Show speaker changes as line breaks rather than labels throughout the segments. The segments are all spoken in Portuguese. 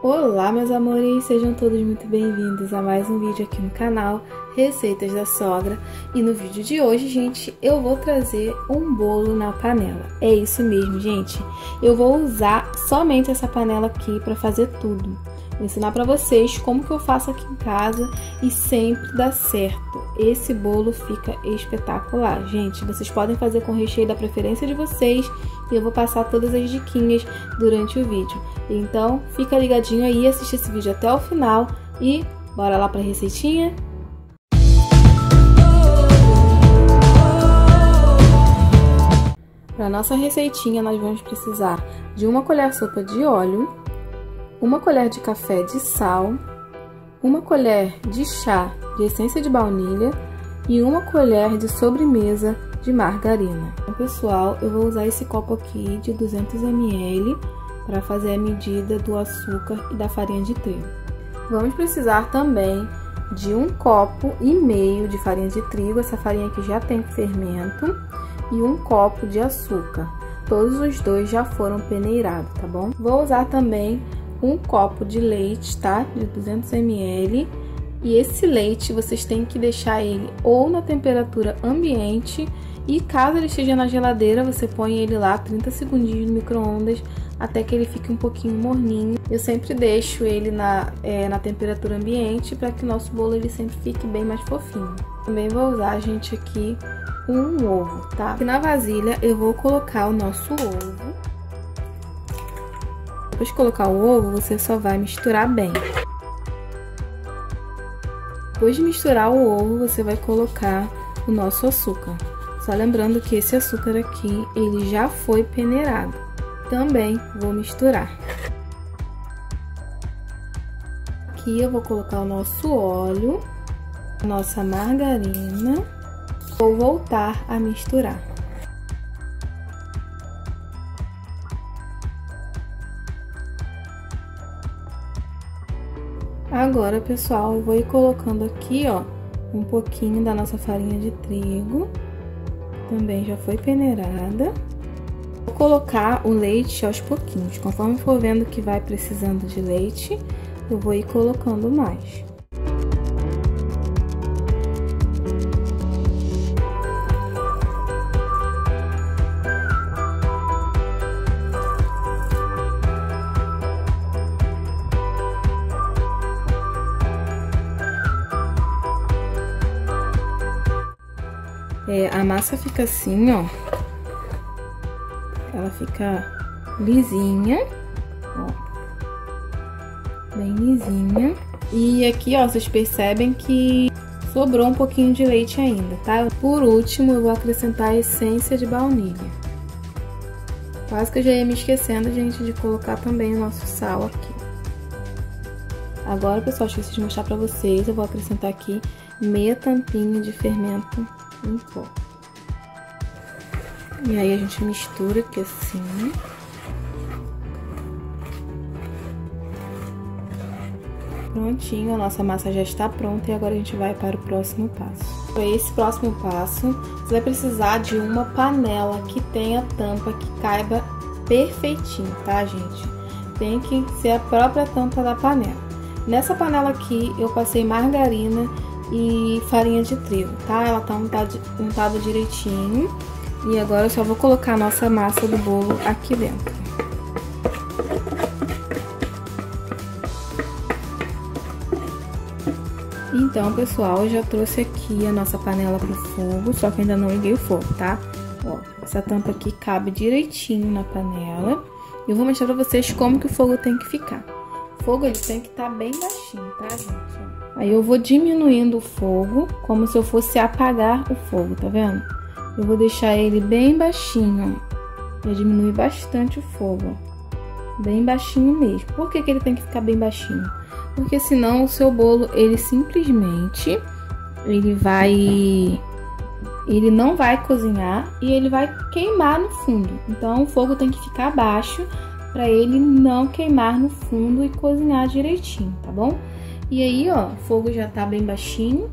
Olá, meus amores, sejam todos muito bem-vindos a mais um vídeo aqui no canal Receitas da Sogra. E no vídeo de hoje, gente, eu vou trazer um bolo na panela. É isso mesmo, gente. Eu vou usar somente essa panela aqui para fazer tudo. Vou ensinar para vocês como que eu faço aqui em casa e sempre dá certo. Esse bolo fica espetacular, gente. Vocês podem fazer com o recheio da preferência de vocês e eu vou passar todas as diquinhas durante o vídeo. Então, fica ligadinho aí, assiste esse vídeo até o final e bora lá para a receitinha? Para nossa receitinha, nós vamos precisar de uma colher sopa de óleo, uma colher de café de sal, uma colher de chá de essência de baunilha e uma colher de sobremesa de margarina. Então, pessoal, eu vou usar esse copo aqui de 200 ml para fazer a medida do açúcar e da farinha de trigo. Vamos precisar também de 1,5 copo de farinha de trigo, essa farinha aqui já tem fermento, e 1 copo de açúcar. Todos os dois já foram peneirados, tá bom? Vou usar também 1 copo de leite, tá? De 200 ml. E esse leite vocês têm que deixar ele ou na temperatura ambiente, e caso ele esteja na geladeira, você põe ele lá 30 segundinhos no micro-ondas até que ele fique um pouquinho morninho. Eu sempre deixo ele na temperatura ambiente para que o nosso bolo ele sempre fique bem mais fofinho. Também vou usar, gente, aqui um ovo, tá? Aqui na vasilha eu vou colocar o nosso ovo. Depois de colocar o ovo, você só vai misturar bem. Depois de misturar o ovo, você vai colocar o nosso açúcar. Só lembrando que esse açúcar aqui, ele já foi peneirado. Também vou misturar. Aqui eu vou colocar o nosso óleo, a nossa margarina. Vou voltar a misturar. Agora, pessoal, eu vou ir colocando aqui, ó, um pouquinho da nossa farinha de trigo. Também já foi peneirada. Vou colocar o leite aos pouquinhos. Conforme for vendo que vai precisando de leite, eu vou ir colocando mais. A massa fica assim, ó. Ela fica lisinha, ó. Bem lisinha. E aqui, ó, vocês percebem que sobrou um pouquinho de leite ainda, tá? Por último, eu vou acrescentar a essência de baunilha. Quase que eu já ia me esquecendo, gente, de colocar também o nosso sal aqui. Agora, pessoal, esqueci de mostrar pra vocês, eu vou acrescentar aqui meia tampinha de fermento em pó. E aí a gente mistura aqui assim. Prontinho, a nossa massa já está pronta e agora a gente vai para o próximo passo. Para esse próximo passo, você vai precisar de uma panela que tenha tampa que caiba perfeitinho, tá, gente? Tem que ser a própria tampa da panela. Nessa panela aqui eu passei margarina e farinha de trigo, tá? Ela tá untada direitinho. E agora eu só vou colocar a nossa massa do bolo aqui dentro. Então, pessoal, eu já trouxe aqui a nossa panela pro fogo, só que ainda não liguei o fogo, tá? Ó, essa tampa aqui cabe direitinho na panela. Eu vou mostrar pra vocês como que o fogo tem que ficar. O fogo, ele tem que estar bem baixinho, tá, gente? Aí eu vou diminuindo o fogo, como se eu fosse apagar o fogo, tá vendo? Eu vou deixar ele bem baixinho, ó. Vou diminuir bastante o fogo, ó. Bem baixinho mesmo. Por que que ele tem que ficar bem baixinho? Porque senão o seu bolo, ele simplesmente, ele não vai cozinhar e ele vai queimar no fundo. Então o fogo tem que ficar baixo para ele não queimar no fundo e cozinhar direitinho, tá bom? E aí, ó, o fogo já tá bem baixinho,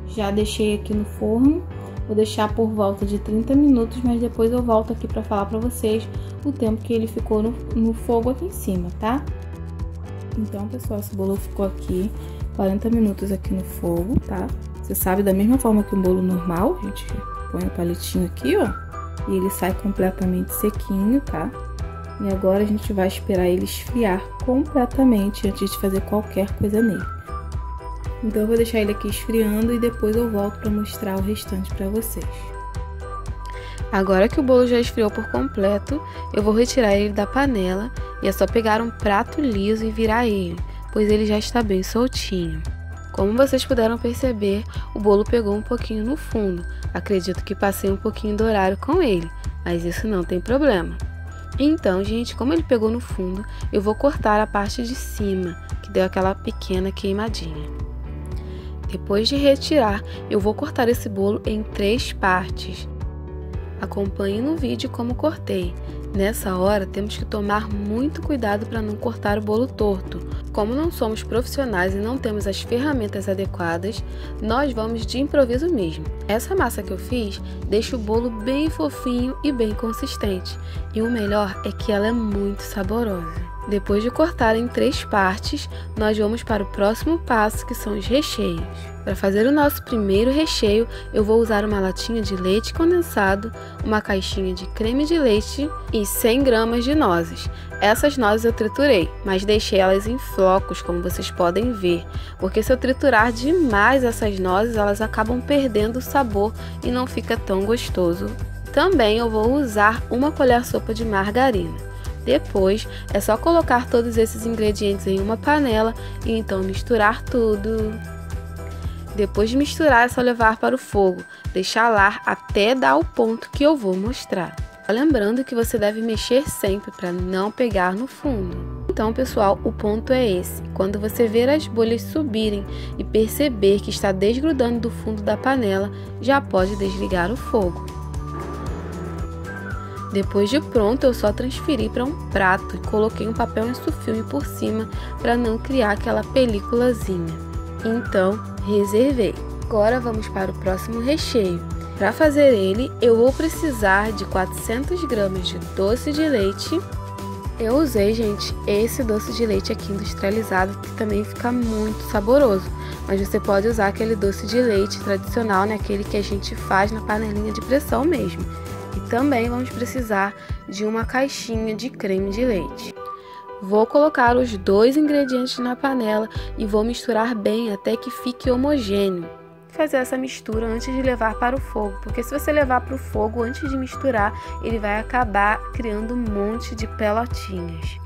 já deixei aqui no forno. Vou deixar por volta de 30 minutos, mas depois eu volto aqui pra falar pra vocês o tempo que ele ficou no fogo aqui em cima, tá? Então, pessoal, esse bolo ficou aqui 40 minutos aqui no fogo, tá? Você sabe, da mesma forma que um bolo normal, a gente põe o palitinho aqui, ó, e ele sai completamente sequinho, tá? E agora a gente vai esperar ele esfriar completamente antes de fazer qualquer coisa nele. Então eu vou deixar ele aqui esfriando e depois eu volto para mostrar o restante para vocês. Agora que o bolo já esfriou por completo, eu vou retirar ele da panela e é só pegar um prato liso e virar ele, pois ele já está bem soltinho. Como vocês puderam perceber, o bolo pegou um pouquinho no fundo. Acredito que passei um pouquinho do horário com ele, mas isso não tem problema. Então, gente, como ele pegou no fundo, eu vou cortar a parte de cima, que deu aquela pequena queimadinha. Depois de retirar, eu vou cortar esse bolo em 3 partes. Acompanhe no vídeo como cortei. Nessa hora, temos que tomar muito cuidado para não cortar o bolo torto. Como não somos profissionais e não temos as ferramentas adequadas, nós vamos de improviso mesmo. Essa massa que eu fiz deixa o bolo bem fofinho e bem consistente. E o melhor é que ela é muito saborosa. Depois de cortar em 3 partes, nós vamos para o próximo passo, que são os recheios. Para fazer o nosso primeiro recheio, eu vou usar uma latinha de leite condensado, uma caixinha de creme de leite e 100 gramas de nozes. Essas nozes eu triturei, mas deixei elas em flocos, como vocês podem ver, porque se eu triturar demais essas nozes, elas acabam perdendo o sabor e não fica tão gostoso. Também eu vou usar uma colher sopa de margarina. Depois, é só colocar todos esses ingredientes em uma panela e então misturar tudo. Depois de misturar, é só levar para o fogo, deixar lá até dar o ponto que eu vou mostrar. Lembrando que você deve mexer sempre para não pegar no fundo. Então, pessoal, o ponto é esse. Quando você ver as bolhas subirem e perceber que está desgrudando do fundo da panela, já pode desligar o fogo. Depois de pronto, eu só transferi para um prato e coloquei um papel insufilme por cima para não criar aquela películazinha. Então, reservei. Agora vamos para o próximo recheio. Para fazer ele, eu vou precisar de 400 gramas de doce de leite. Eu usei, gente, esse doce de leite aqui industrializado, que também fica muito saboroso. Mas você pode usar aquele doce de leite tradicional, né? Aquele que a gente faz na panelinha de pressão mesmo. E também vamos precisar de uma caixinha de creme de leite. Vou colocar os 2 ingredientes na panela e vou misturar bem até que fique homogêneo. Fazer essa mistura antes de levar para o fogo, porque se você levar para o fogo antes de misturar, ele vai acabar criando um monte de pelotinhas.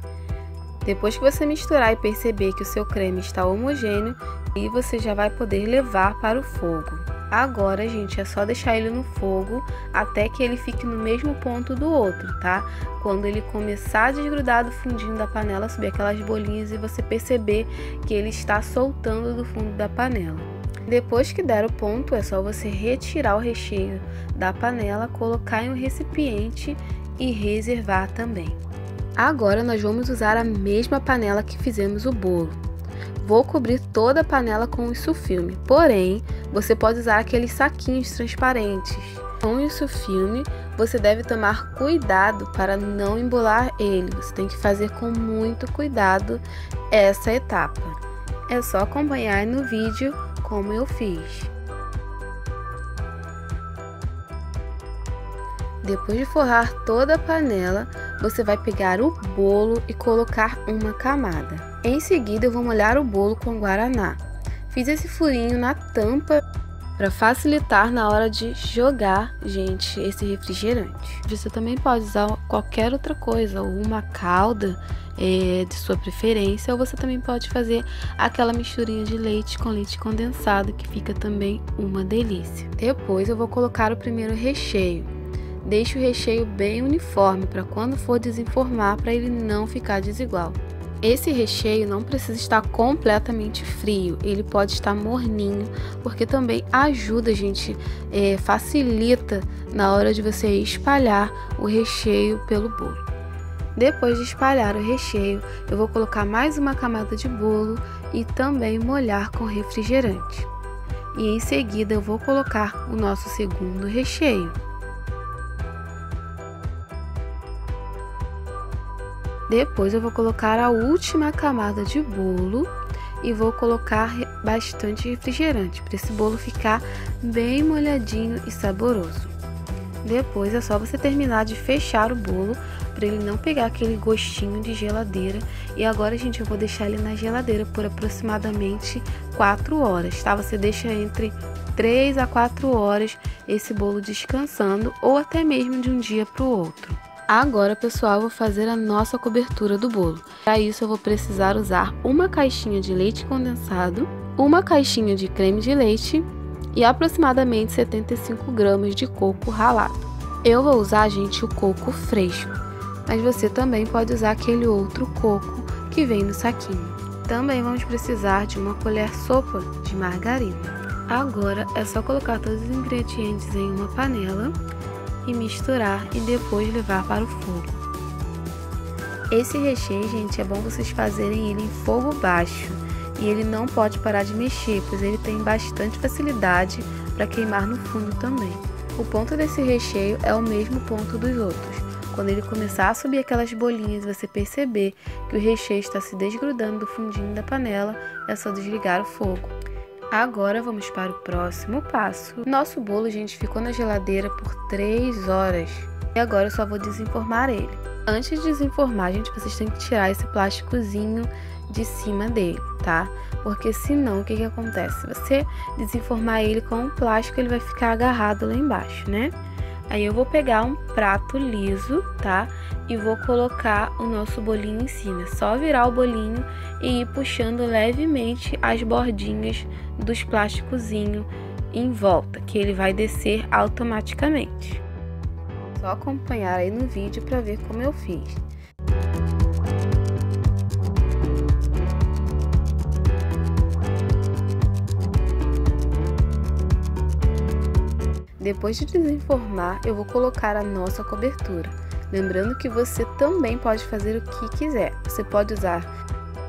Depois que você misturar e perceber que o seu creme está homogêneo, aí você já vai poder levar para o fogo. Agora, gente, é só deixar ele no fogo até que ele fique no mesmo ponto do outro, tá? Quando ele começar a desgrudar do fundinho da panela, subir aquelas bolinhas e você perceber que ele está soltando do fundo da panela. Depois que der o ponto, é só você retirar o recheio da panela, colocar em um recipiente e reservar também. Agora nós vamos usar a mesma panela que fizemos o bolo. Vou cobrir toda a panela com insufilme, porém, você pode usar aqueles saquinhos transparentes. Com o insufilme, você deve tomar cuidado para não embolar ele. Você tem que fazer com muito cuidado essa etapa. É só acompanhar no vídeo como eu fiz. Depois de forrar toda a panela, você vai pegar o bolo e colocar uma camada. Em seguida, eu vou molhar o bolo com guaraná. Fiz esse furinho na tampa para facilitar na hora de jogar, gente, esse refrigerante. Você também pode usar qualquer outra coisa, ou uma calda de sua preferência, ou você também pode fazer aquela misturinha de leite com leite condensado, que fica também uma delícia. Depois eu vou colocar o primeiro recheio. Deixe o recheio bem uniforme para quando for desenformar, para ele não ficar desigual. Esse recheio não precisa estar completamente frio, ele pode estar morninho, porque também ajuda, gente, facilita na hora de você espalhar o recheio pelo bolo. Depois de espalhar o recheio, eu vou colocar mais uma camada de bolo e também molhar com refrigerante. E em seguida eu vou colocar o nosso segundo recheio. Depois eu vou colocar a última camada de bolo e vou colocar bastante refrigerante para esse bolo ficar bem molhadinho e saboroso. Depois é só você terminar de fechar o bolo para ele não pegar aquele gostinho de geladeira. E agora, gente, eu vou deixar ele na geladeira por aproximadamente 4 horas, tá? Você deixa entre 3 a 4 horas esse bolo descansando ou até mesmo de um dia para o outro. Agora, pessoal, eu vou fazer a nossa cobertura do bolo. Para isso, eu vou precisar usar uma caixinha de leite condensado, uma caixinha de creme de leite e aproximadamente 75 gramas de coco ralado. Eu vou usar, gente, o coco fresco, mas você também pode usar aquele outro coco que vem no saquinho. Também vamos precisar de uma colher sopa de margarina. Agora é só colocar todos os ingredientes em uma panela e misturar e depois levar para o fogo. Esse recheio, gente, é bom vocês fazerem ele em fogo baixo e ele não pode parar de mexer, pois ele tem bastante facilidade para queimar no fundo também. O ponto desse recheio é o mesmo ponto dos outros. Quando ele começar a subir aquelas bolinhas e você perceber que o recheio está se desgrudando do fundinho da panela, é só desligar o fogo. Agora vamos para o próximo passo. Nosso bolo, gente, ficou na geladeira por 3 horas. E agora eu só vou desenformar ele. Antes de desenformar, gente, vocês têm que tirar esse plásticozinho de cima dele, tá? Porque senão, o que que acontece? Se você desenformar ele com o plástico, ele vai ficar agarrado lá embaixo, né? Aí eu vou pegar um prato liso, tá? E vou colocar o nosso bolinho em cima. É só virar o bolinho e ir puxando levemente as bordinhas dos plásticozinhos em volta, que ele vai descer automaticamente. Só acompanhar aí no vídeo para ver como eu fiz. Depois de desenformar, eu vou colocar a nossa cobertura. Lembrando que você também pode fazer o que quiser. Você pode usar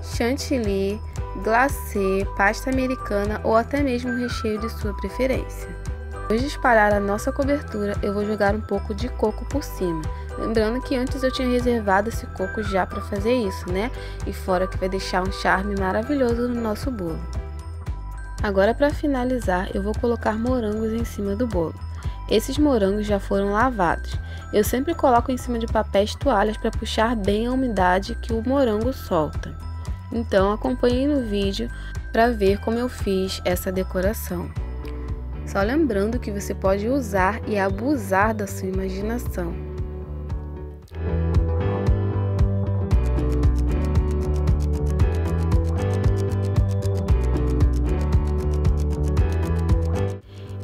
chantilly, glacê, pasta americana ou até mesmo o recheio de sua preferência. Depois de espalhar a nossa cobertura, eu vou jogar um pouco de coco por cima. Lembrando que antes eu tinha reservado esse coco já para fazer isso, né? E fora que vai deixar um charme maravilhoso no nosso bolo. Agora, para finalizar, eu vou colocar morangos em cima do bolo. Esses morangos já foram lavados. Eu sempre coloco em cima de papéis toalhas para puxar bem a umidade que o morango solta. Então, acompanhe no vídeo para ver como eu fiz essa decoração. Só lembrando que você pode usar e abusar da sua imaginação.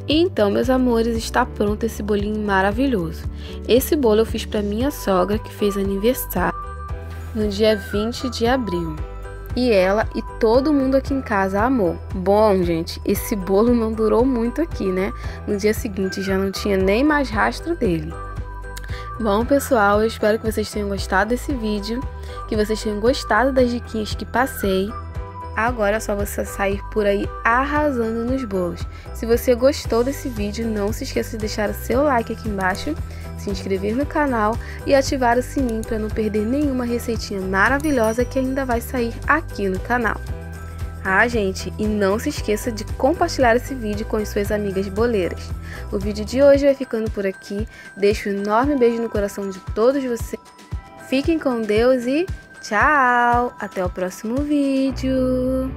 E então, meus amores, está pronto esse bolinho maravilhoso. Esse bolo eu fiz para minha sogra, que fez aniversário no dia 20 de abril. E ela e todo mundo aqui em casa amou. Bom, gente, esse bolo não durou muito aqui, né? No dia seguinte já não tinha nem mais rastro dele. Bom, pessoal, eu espero que vocês tenham gostado desse vídeo, que vocês tenham gostado das diquinhas que passei. Agora é só você sair por aí arrasando nos bolos. Se você gostou desse vídeo, não se esqueça de deixar o seu like aqui embaixo, se inscrever no canal e ativar o sininho para não perder nenhuma receitinha maravilhosa que ainda vai sair aqui no canal. Ah, gente, e não se esqueça de compartilhar esse vídeo com as suas amigas boleiras. O vídeo de hoje vai ficando por aqui. Deixo um enorme beijo no coração de todos vocês. Fiquem com Deus e tchau! Até o próximo vídeo!